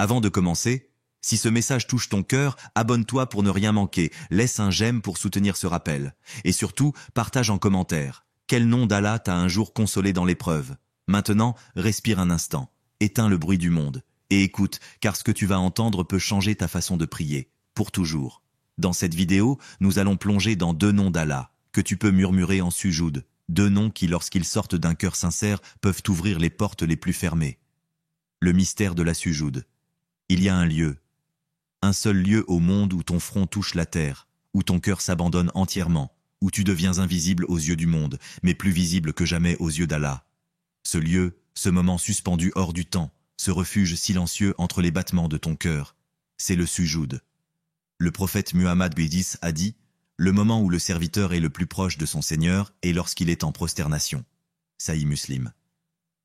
Avant de commencer, si ce message touche ton cœur, abonne-toi pour ne rien manquer, laisse un j'aime pour soutenir ce rappel. Et surtout, partage en commentaire. Quel nom d'Allah t'a un jour consolé dans l'épreuve? Maintenant, respire un instant, éteins le bruit du monde, et écoute, car ce que tu vas entendre peut changer ta façon de prier, pour toujours. Dans cette vidéo, nous allons plonger dans 2 noms d'Allah, que tu peux murmurer en sujoud, 2 noms qui, lorsqu'ils sortent d'un cœur sincère, peuvent ouvrir les portes les plus fermées. Le mystère de la sujoud. Il y a un seul lieu au monde où ton front touche la terre, où ton cœur s'abandonne entièrement, où tu deviens invisible aux yeux du monde, mais plus visible que jamais aux yeux d'Allah. Ce lieu, ce moment suspendu hors du temps, ce refuge silencieux entre les battements de ton cœur, c'est le sujoud. Le prophète Muhammad Bédis a dit « Le moment où le serviteur est le plus proche de son Seigneur est lorsqu'il est en prosternation. » Sahih Muslim.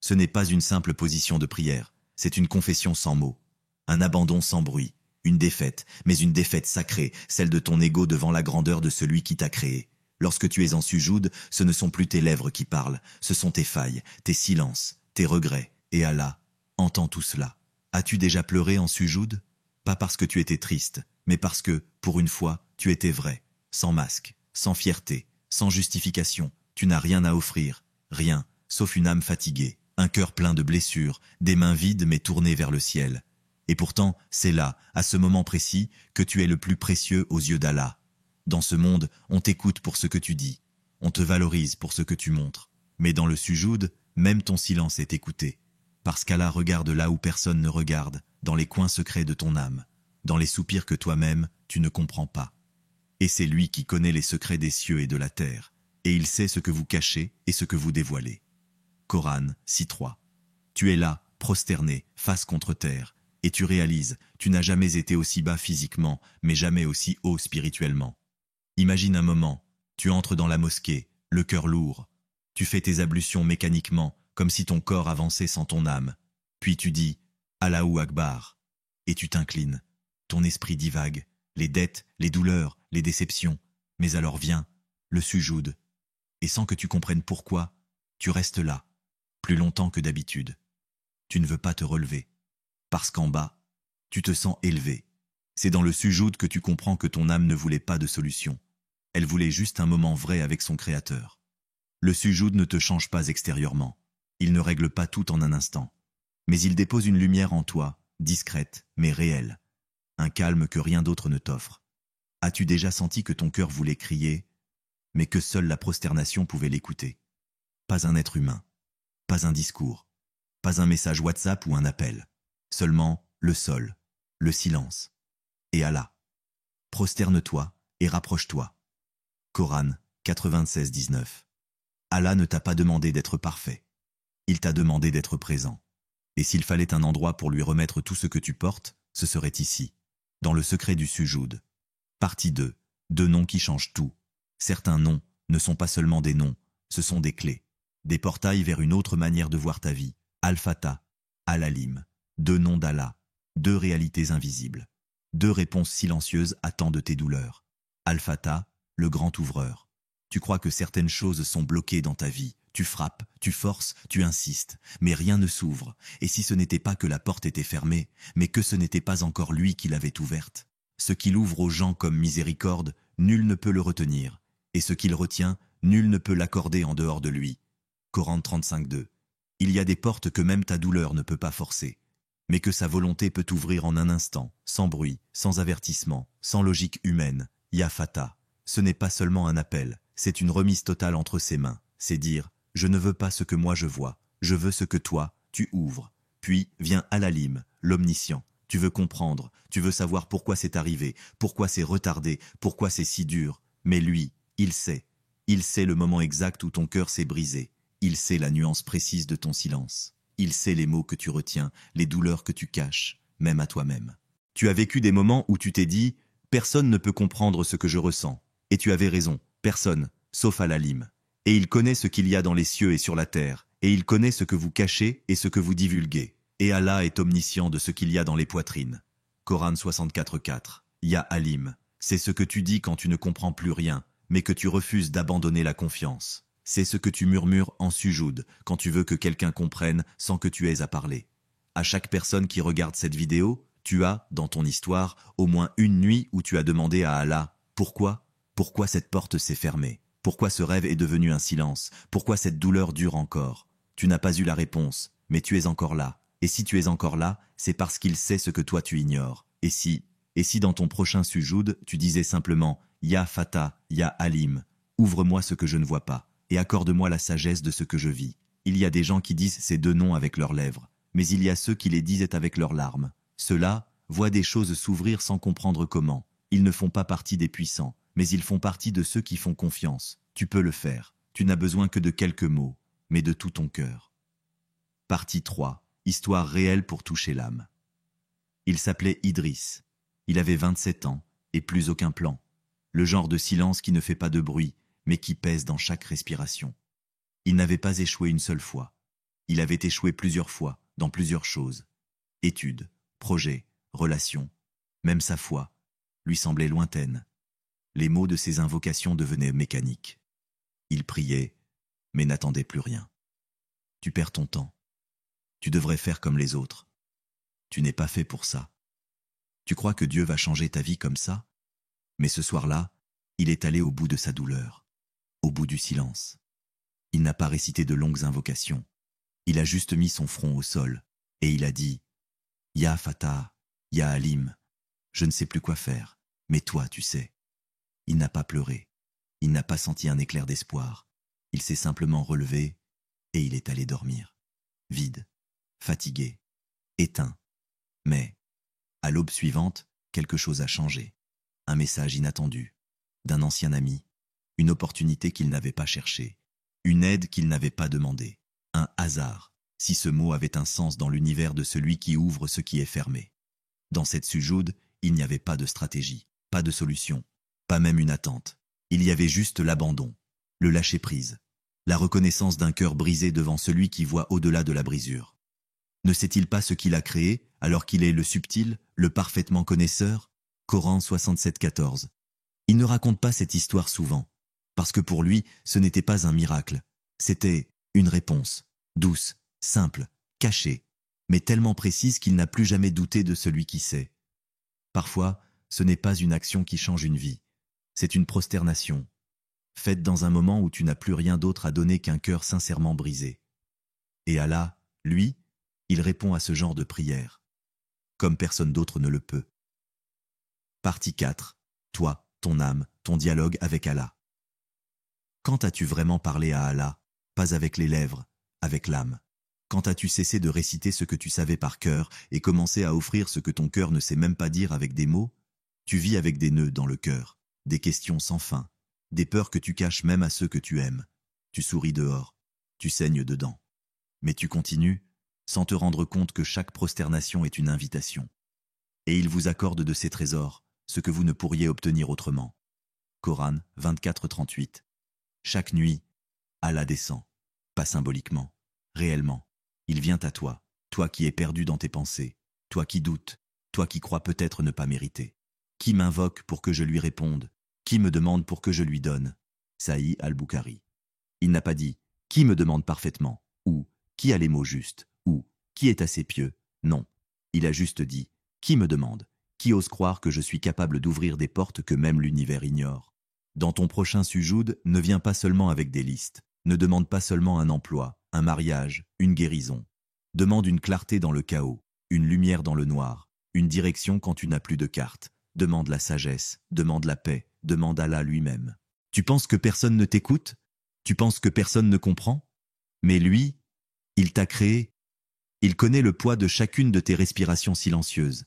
Ce n'est pas une simple position de prière, c'est une confession sans mots, un abandon sans bruit, une défaite, mais une défaite sacrée, celle de ton ego devant la grandeur de celui qui t'a créé. Lorsque tu es en sujoud, ce ne sont plus tes lèvres qui parlent, ce sont tes failles, tes silences, tes regrets, et Allah entend tout cela. As-tu déjà pleuré en sujoud? Pas parce que tu étais triste, mais parce que, pour une fois, tu étais vrai, sans masque, sans fierté, sans justification. Tu n'as rien à offrir, rien, sauf une âme fatiguée, un cœur plein de blessures, des mains vides mais tournées vers le ciel. Et pourtant, c'est là, à ce moment précis, que tu es le plus précieux aux yeux d'Allah. Dans ce monde, on t'écoute pour ce que tu dis, on te valorise pour ce que tu montres. Mais dans le sujoud, même ton silence est écouté. Parce qu'Allah regarde là où personne ne regarde, dans les coins secrets de ton âme, dans les soupirs que toi-même, tu ne comprends pas. Et c'est lui qui connaît les secrets des cieux et de la terre, et il sait ce que vous cachez et ce que vous dévoilez. Coran 6.3. Tu es là, prosterné, face contre terre, et tu réalises, tu n'as jamais été aussi bas physiquement, mais jamais aussi haut spirituellement. Imagine un moment, tu entres dans la mosquée, le cœur lourd. Tu fais tes ablutions mécaniquement, comme si ton corps avançait sans ton âme. Puis tu dis « Allahu Akbar » et tu t'inclines. Ton esprit divague, les dettes, les douleurs, les déceptions. Mais alors vient le sujoud. Et sans que tu comprennes pourquoi, tu restes là, plus longtemps que d'habitude. Tu ne veux pas te relever. Parce qu'en bas, tu te sens élevé. C'est dans le sujoud que tu comprends que ton âme ne voulait pas de solution. Elle voulait juste un moment vrai avec son Créateur. Le sujoud ne te change pas extérieurement. Il ne règle pas tout en un instant. Mais il dépose une lumière en toi, discrète, mais réelle. Un calme que rien d'autre ne t'offre. As-tu déjà senti que ton cœur voulait crier, mais que seule la prosternation pouvait l'écouter? Pas un être humain, pas un discours, pas un message WhatsApp ou un appel. Seulement le sol, le silence. Et Allah. Prosterne-toi et rapproche-toi. Coran 96-19. Allah ne t'a pas demandé d'être parfait. Il t'a demandé d'être présent. Et s'il fallait un endroit pour lui remettre tout ce que tu portes, ce serait ici, dans le secret du sujoud. Partie 2. 2 noms qui changent tout. Certains noms ne sont pas seulement des noms, ce sont des clés. Des portails vers une autre manière de voir ta vie. Al-Fatah, Al-Alim. 2 noms d'Allah. 2 réalités invisibles. 2 réponses silencieuses à tant de tes douleurs. Al-Fatah, le grand ouvreur. Tu crois que certaines choses sont bloquées dans ta vie. Tu frappes, tu forces, tu insistes, mais rien ne s'ouvre. Et si ce n'était pas que la porte était fermée, mais que ce n'était pas encore lui qui l'avait ouverte. Ce qu'il ouvre aux gens comme miséricorde, nul ne peut le retenir. Et ce qu'il retient, nul ne peut l'accorder en dehors de lui. Coran 35.2. Il y a des portes que même ta douleur ne peut pas forcer, mais que sa volonté peut ouvrir en un instant, sans bruit, sans avertissement, sans logique humaine. Ya Fatah. Ce n'est pas seulement un appel, c'est une remise totale entre ses mains. C'est dire « Je ne veux pas ce que moi je vois, je veux ce que toi, tu ouvres ». Puis vient Al-Alim, l'omniscient. Tu veux comprendre, tu veux savoir pourquoi c'est arrivé, pourquoi c'est retardé, pourquoi c'est si dur. Mais lui, il sait. Il sait le moment exact où ton cœur s'est brisé. Il sait la nuance précise de ton silence. Il sait les mots que tu retiens, les douleurs que tu caches, même à toi-même. Tu as vécu des moments où tu t'es dit « Personne ne peut comprendre ce que je ressens ». Et tu avais raison, personne, sauf Al-Alim. Et il connaît ce qu'il y a dans les cieux et sur la terre, et il connaît ce que vous cachez et ce que vous divulguez. Et Allah est omniscient de ce qu'il y a dans les poitrines. Coran 64.4. Ya Alim, c'est ce que tu dis quand tu ne comprends plus rien, mais que tu refuses d'abandonner la confiance. C'est ce que tu murmures en sujoud, quand tu veux que quelqu'un comprenne sans que tu aies à parler. À chaque personne qui regarde cette vidéo, tu as, dans ton histoire, au moins une nuit où tu as demandé à Allah « Pourquoi ? Pourquoi cette porte s'est fermée ? Pourquoi ce rêve est devenu un silence ? Pourquoi cette douleur dure encore ?» Tu n'as pas eu la réponse, mais tu es encore là. Et si tu es encore là, c'est parce qu'il sait ce que toi tu ignores. Et si dans ton prochain sujoud, tu disais simplement « Ya Fata, Ya Alim », ouvre-moi ce que je ne vois pas, et accorde-moi la sagesse de ce que je vis. Il y a des gens qui disent ces deux noms avec leurs lèvres, mais il y a ceux qui les disent avec leurs larmes. Ceux-là voient des choses s'ouvrir sans comprendre comment. Ils ne font pas partie des puissants, mais ils font partie de ceux qui font confiance. Tu peux le faire. Tu n'as besoin que de quelques mots, mais de tout ton cœur. Partie 3. Histoire réelle pour toucher l'âme. Il s'appelait Idriss. Il avait 27 ans et plus aucun plan. Le genre de silence qui ne fait pas de bruit, mais qui pèse dans chaque respiration. Il n'avait pas échoué une seule fois. Il avait échoué plusieurs fois, dans plusieurs choses. Études, projets, relations, même sa foi, lui semblait lointaine. Les mots de ses invocations devenaient mécaniques. Il priait, mais n'attendait plus rien. Tu perds ton temps. Tu devrais faire comme les autres. Tu n'es pas fait pour ça. Tu crois que Dieu va changer ta vie comme ça? Mais ce soir-là, il est allé au bout de sa douleur, au bout du silence. Il n'a pas récité de longues invocations. Il a juste mis son front au sol, et il a dit « Ya Fatah, Ya Alim, je ne sais plus quoi faire, mais toi tu sais. » Il n'a pas pleuré, il n'a pas senti un éclair d'espoir. Il s'est simplement relevé, et il est allé dormir. Vide, fatigué, éteint. Mais, à l'aube suivante, quelque chose a changé. Un message inattendu, d'un ancien ami, une opportunité qu'il n'avait pas cherchée, une aide qu'il n'avait pas demandée, un hasard, si ce mot avait un sens dans l'univers de celui qui ouvre ce qui est fermé. Dans cette sujoude, il n'y avait pas de stratégie, pas de solution, pas même une attente. Il y avait juste l'abandon, le lâcher-prise, la reconnaissance d'un cœur brisé devant celui qui voit au-delà de la brisure. Ne sait-il pas ce qu'il a créé, alors qu'il est le subtil, le parfaitement connaisseur? Coran 67,14. Il ne raconte pas cette histoire souvent, parce que pour lui, ce n'était pas un miracle. C'était une réponse, douce, simple, cachée, mais tellement précise qu'il n'a plus jamais douté de celui qui sait. Parfois, ce n'est pas une action qui change une vie, c'est une prosternation, faite dans un moment où tu n'as plus rien d'autre à donner qu'un cœur sincèrement brisé. Et Allah, lui, il répond à ce genre de prière, comme personne d'autre ne le peut. Partie 4. Toi, ton âme, ton dialogue avec Allah. Quand as-tu vraiment parlé à Allah? Pas avec les lèvres, avec l'âme. Quand as-tu cessé de réciter ce que tu savais par cœur et commencé à offrir ce que ton cœur ne sait même pas dire avec des mots? Tu vis avec des nœuds dans le cœur, des questions sans fin, des peurs que tu caches même à ceux que tu aimes. Tu souris dehors, tu saignes dedans. Mais tu continues, sans te rendre compte que chaque prosternation est une invitation. Et il vous accorde de ses trésors, ce que vous ne pourriez obtenir autrement. Coran 24-38. Chaque nuit, Allah descend, pas symboliquement, réellement. Il vient à toi, toi qui es perdu dans tes pensées, toi qui doutes, toi qui crois peut-être ne pas mériter. Qui m'invoque pour que je lui réponde? Qui me demande pour que je lui donne? Sahih al-Bukhari. Il n'a pas dit « qui me demande parfaitement » ou « qui a les mots justes » ou « qui est assez pieux ». Non, il a juste dit « qui me demande » ? Qui ose croire que je suis capable d'ouvrir des portes que même l'univers ignore? Dans ton prochain sujoud, ne viens pas seulement avec des listes. Ne demande pas seulement un emploi, un mariage, une guérison. Demande une clarté dans le chaos, une lumière dans le noir, une direction quand tu n'as plus de carte. Demande la sagesse, demande la paix, demande Allah lui-même. Tu penses que personne ne t'écoute? Tu penses que personne ne comprend? Mais lui, il t'a créé. Il connaît le poids de chacune de tes respirations silencieuses.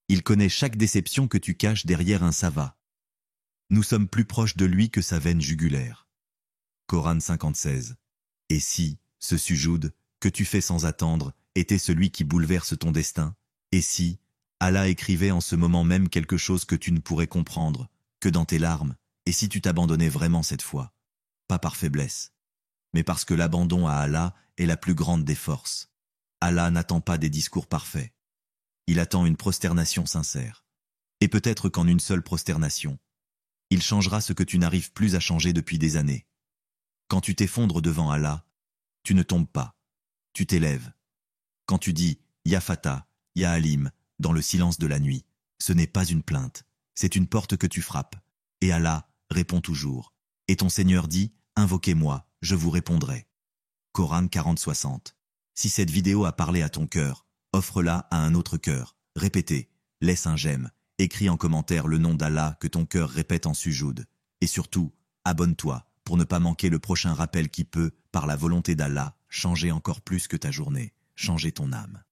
Il connaît chaque déception que tu caches derrière un ça va. Nous sommes plus proches de lui que sa veine jugulaire. Coran 50-16. Et si, ce sujoud, que tu fais sans attendre, était celui qui bouleverse ton destin? Et si, Allah écrivait en ce moment même quelque chose que tu ne pourrais comprendre, que dans tes larmes? Et si tu t'abandonnais vraiment cette fois? Pas par faiblesse, mais parce que l'abandon à Allah est la plus grande des forces. Allah n'attend pas des discours parfaits. Il attend une prosternation sincère. Et peut-être qu'en une seule prosternation, il changera ce que tu n'arrives plus à changer depuis des années. Quand tu t'effondres devant Allah, tu ne tombes pas, tu t'élèves. Quand tu dis Ya Fatah, Ya Alim, dans le silence de la nuit. Ce n'est pas une plainte, c'est une porte que tu frappes. Et Allah répond toujours. Et ton Seigneur dit, invoquez-moi, je vous répondrai. Coran 40-60. Si cette vidéo a parlé à ton cœur, offre-la à un autre cœur. Répétez, laisse un j'aime, écris en commentaire le nom d'Allah que ton cœur répète en sujoud. Et surtout, abonne-toi pour ne pas manquer le prochain rappel qui peut, par la volonté d'Allah, changer encore plus que ta journée, changer ton âme.